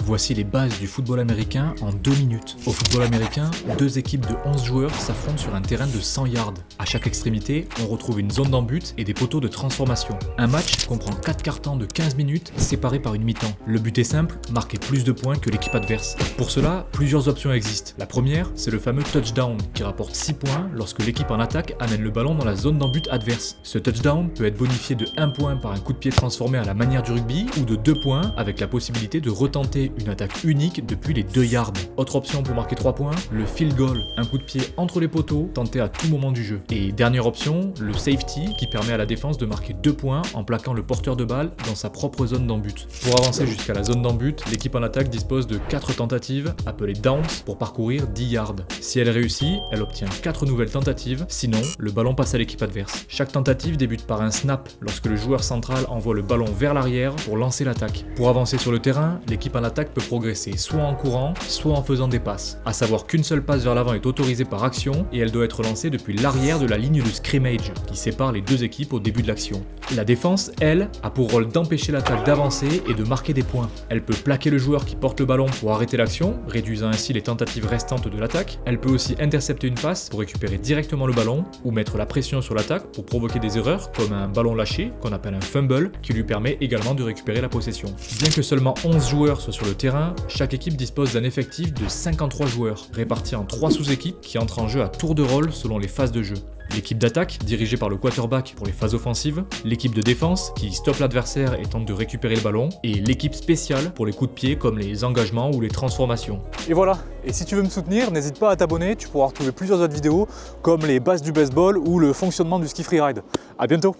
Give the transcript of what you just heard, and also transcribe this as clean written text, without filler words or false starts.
Voici les bases du football américain en 2 minutes. Au football américain, 2 équipes de 11 joueurs s'affrontent sur un terrain de 100 yards. À chaque extrémité, on retrouve une zone d'en-but et des poteaux de transformation. Un match comprend 4 quarts-temps de 15 minutes séparés par une mi-temps. Le but est simple, marquer plus de points que l'équipe adverse. Pour cela, plusieurs options existent. La première, c'est le fameux touchdown qui rapporte 6 points lorsque l'équipe en attaque amène le ballon dans la zone d'en-but adverse. Ce touchdown peut être bonifié de 1 point par un coup de pied transformé à la manière du rugby ou de 2 points avec la possibilité de retenter une attaque unique depuis les 2 yards. Autre option pour marquer 3 points, le field goal, un coup de pied entre les poteaux tenté à tout moment du jeu. Et dernière option, le safety qui permet à la défense de marquer 2 points en plaquant le porteur de balle dans sa propre zone d'en-but. Pour avancer jusqu'à la zone d'en-but, l'équipe en attaque dispose de 4 tentatives appelées downs pour parcourir 10 yards. Si elle réussit, elle obtient 4 nouvelles tentatives, sinon le ballon passe à l'équipe adverse. Chaque tentative débute par un snap lorsque le joueur central envoie le ballon vers l'arrière pour lancer l'attaque. Pour avancer sur le terrain, l'équipe en attaque peut progresser soit en courant, soit en faisant des passes. À savoir qu'une seule passe vers l'avant est autorisée par action et elle doit être lancée depuis l'arrière de la ligne de scrimmage qui sépare les deux équipes au début de l'action. La défense, elle, a pour rôle d'empêcher l'attaque d'avancer et de marquer des points. Elle peut plaquer le joueur qui porte le ballon pour arrêter l'action, réduisant ainsi les tentatives restantes de l'attaque. Elle peut aussi intercepter une passe pour récupérer directement le ballon ou mettre la pression sur l'attaque pour provoquer des erreurs comme un ballon lâché qu'on appelle un fumble qui lui permet également de récupérer la possession. Bien que seulement 11 joueurs soient sur le terrain, chaque équipe dispose d'un effectif de 53 joueurs, répartis en 3 sous-équipes qui entrent en jeu à tour de rôle selon les phases de jeu. L'équipe d'attaque, dirigée par le quarterback pour les phases offensives, l'équipe de défense, qui stoppe l'adversaire et tente de récupérer le ballon, et l'équipe spéciale pour les coups de pied comme les engagements ou les transformations. Et voilà, et si tu veux me soutenir, n'hésite pas à t'abonner, tu pourras retrouver plusieurs autres vidéos comme les bases du baseball ou le fonctionnement du ski freeride. A bientôt.